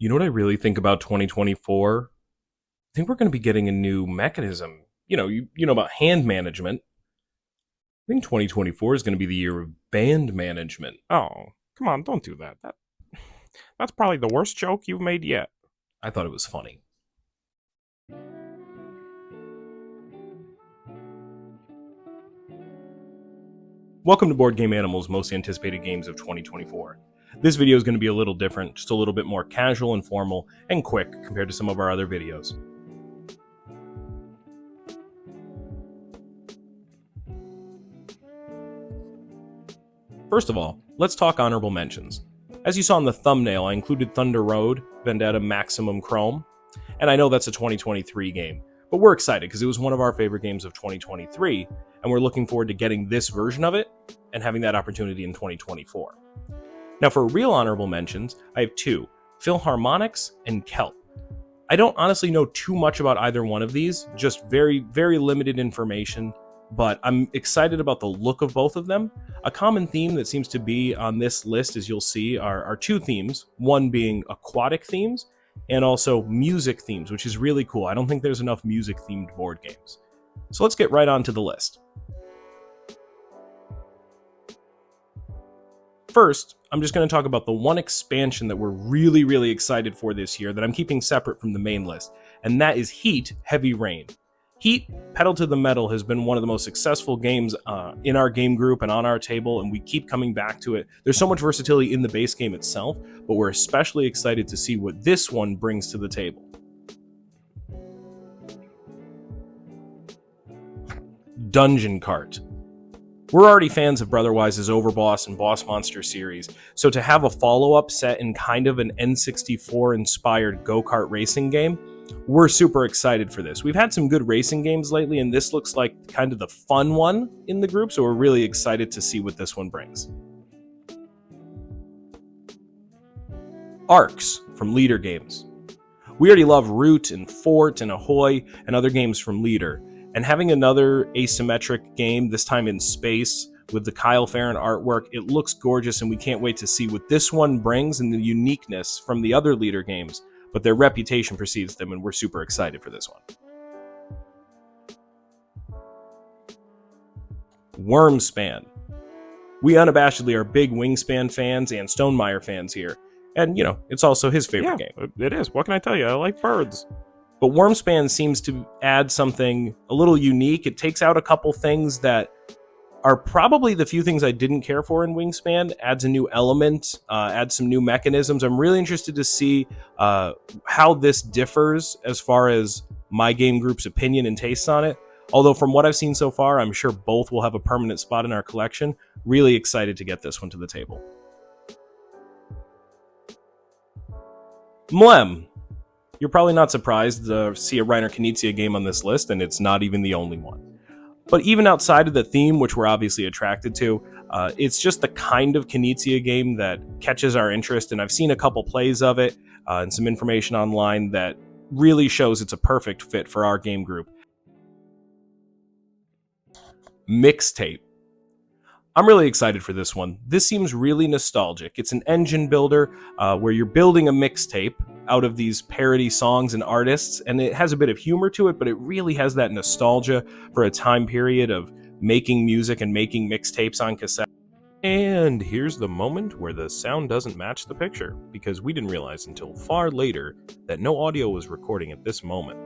You know what I really think about 2024? I think we're going to be getting a new mechanism. You know about hand management. I think 2024 is going to be the year of band management. Oh, come on, don't do that. That's probably the worst joke you've made yet. I thought it was funny. Welcome to Board Game Animal's most anticipated games of 2024. This video is going to be a little different, just a little bit more casual and formal and quick compared to some of our other videos. First of all, let's talk honorable mentions. As you saw in the thumbnail, I included Thunder Road, Vendetta Maximum Chrome, and I know that's a 2023 game, but we're excited because it was one of our favorite games of 2023, and we're looking forward to getting this version of it and having that opportunity in 2024. Now for real honorable mentions, I have two, Philharmonics and Kelp. I don't honestly know too much about either one of these, just very, very limited information, but I'm excited about the look of both of them. A common theme that seems to be on this list, as you'll see, are two themes, one being aquatic themes, and also music themes, which is really cool. I don't think there's enough music-themed board games. So let's get right on to the list. First, I'm just going to talk about the one expansion that we're really, really excited for this year that I'm keeping separate from the main list, and that is Heat Heavy Rain. Heat, Pedal to the Metal, has been one of the most successful games in our game group and on our table, and we keep coming back to it. There's so much versatility in the base game itself, but we're especially excited to see what this one brings to the table. Dungeon Cart. We're already fans of Brotherwise's Overboss and Boss Monster series, so to have a follow-up set in kind of an N64-inspired go-kart racing game, we're super excited for this. We've had some good racing games lately, and this looks like kind of the fun one in the group, so we're really excited to see what this one brings. Arcs from Leader Games. We already love Root and Fort and Ahoy and other games from Leader, and having another asymmetric game, this time in space, with the Kyle Farron artwork, it looks gorgeous, and we can't wait to see what this one brings and the uniqueness from the other Leader games. But their reputation precedes them, and we're super excited for this one. Wormspan. We unabashedly are big Wingspan fans and Stonemaier fans here, and it's also his favorite game. It is. What can I tell you? I like birds. But Wormspan seems to add something a little unique. It takes out a couple things that are probably the few things I didn't care for in Wingspan, adds a new element, adds some new mechanisms. I'm really interested to see how this differs as far as my game group's opinion and tastes on it. Although from what I've seen so far, I'm sure both will have a permanent spot in our collection. Really excited to get this one to the table. Mlem. You're probably not surprised to see a Riner Kinia game on this list, and it's not even the only one. But even outside of the theme, which we're obviously attracted to, it's just the kind of Kinia game that catches our interest, and I've seen a couple plays of it and some information online that really shows it's a perfect fit for our game group. Mixtape. I'm really excited for this one. This seems really nostalgic. It's an engine builder where you're building a mixtape out of these parody songs and artists, and it has a bit of humor to it, but it really has that nostalgia for a time period of making music and making mixtapes on cassette. And here's the moment where the sound doesn't match the picture, because we didn't realize until far later that no audio was recording at this moment.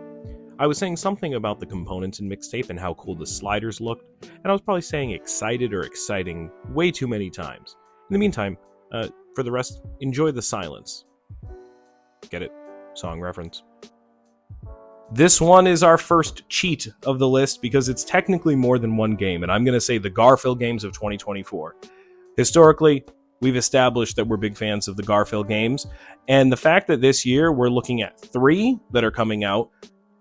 I was saying something about the components in Mixtape and how cool the sliders looked, and I was probably saying excited or exciting way too many times. In the meantime, for the rest, enjoy the silence. Get it? Song reference. This one is our first cheat of the list because it's technically more than one game, and I'm going to say the Garfield Games of 2024. Historically, we've established that we're big fans of the Garfield Games, and the fact that this year we're looking at 3 that are coming out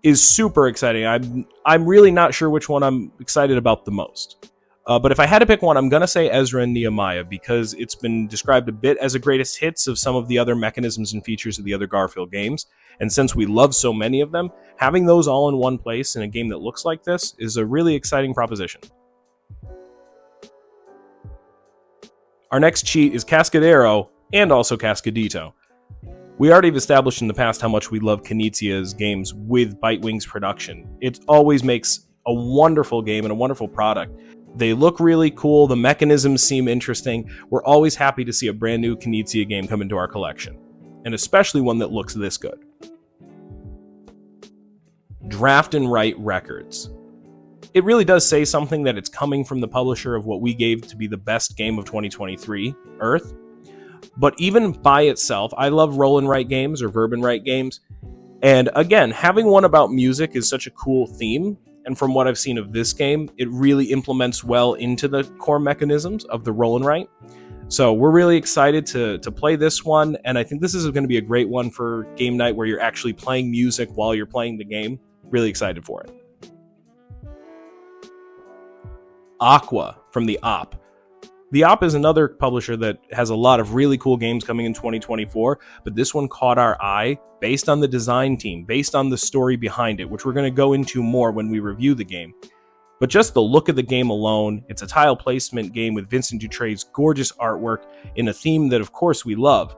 is super exciting. I'm really not sure which one I'm excited about the most. But if I had to pick one, I'm going to say Ezra and Nehemiah, because it's been described a bit as a greatest hits of some of the other mechanisms and features of the other Garfield games. And since we love so many of them, having those all in one place in a game that looks like this is a really exciting proposition. Our next cheat is Cascadeo and also Cascadito. We already have established in the past how much we love Kinitsia's games with Bitewing's production. It always makes a wonderful game and a wonderful product. They look really cool, the mechanisms seem interesting. We're always happy to see a brand new Knizia game come into our collection, and especially one that looks this good. Draft and Write Records. It really does say something that it's coming from the publisher of what we gave to be the best game of 2023, Earth. But even by itself, I love Roll and Write games or Verb and Write games. And again, having one about music is such a cool theme. And from what I've seen of this game, it really implements well into the core mechanisms of the Roll and Write. So we're really excited to play this one. And I think this is going to be a great one for game night where you're actually playing music while you're playing the game. Really excited for it. Aqua from the Op. The Op is another publisher that has a lot of really cool games coming in 2024, but this one caught our eye based on the design team, based on the story behind it, which we're going to go into more when we review the game. But just the look of the game alone, it's a tile placement game with Vincent Dutray's gorgeous artwork in a theme that, of course, we love.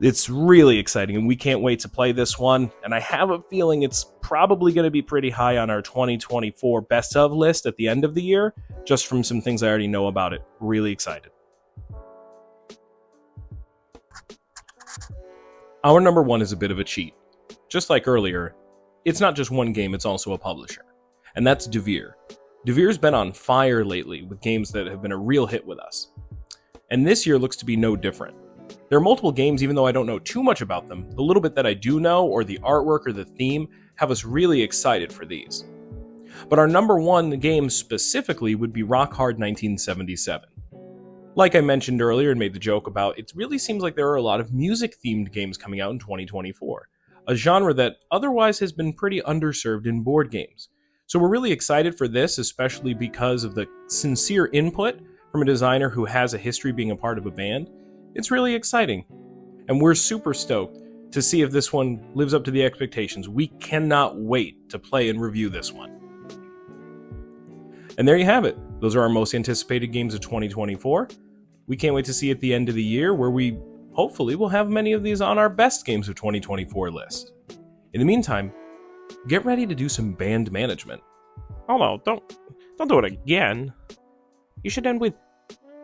It's really exciting, and we can't wait to play this one, and I have a feeling it's probably going to be pretty high on our 2024 best of list at the end of the year, just from some things I already know about it. Really excited. Our number one is a bit of a cheat. Just like earlier, it's not just one game, it's also a publisher, and that's Devere. Devere's been on fire lately with games that have been a real hit with us, and this year looks to be no different. There are multiple games, even though I don't know too much about them. The little bit that I do know, or the artwork or the theme, have us really excited for these. But our number one game specifically would be Rockard 1977. Like I mentioned earlier and made the joke about, it really seems like there are a lot of music-themed games coming out in 2024, a genre that otherwise has been pretty underserved in board games. So we're really excited for this, especially because of the sincere input from a designer who has a history being a part of a band. It's really exciting, and we're super stoked to see if this one lives up to the expectations. We cannot wait to play and review this one. And there you have it. Those are our most anticipated games of 2024. We can't wait to see at the end of the year where we hopefully will have many of these on our best games of 2024 list. In the meantime, get ready to do some band management. Oh no, don't do it again. You should end with,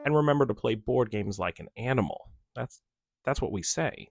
and remember to play board games like an animal. That's what we say.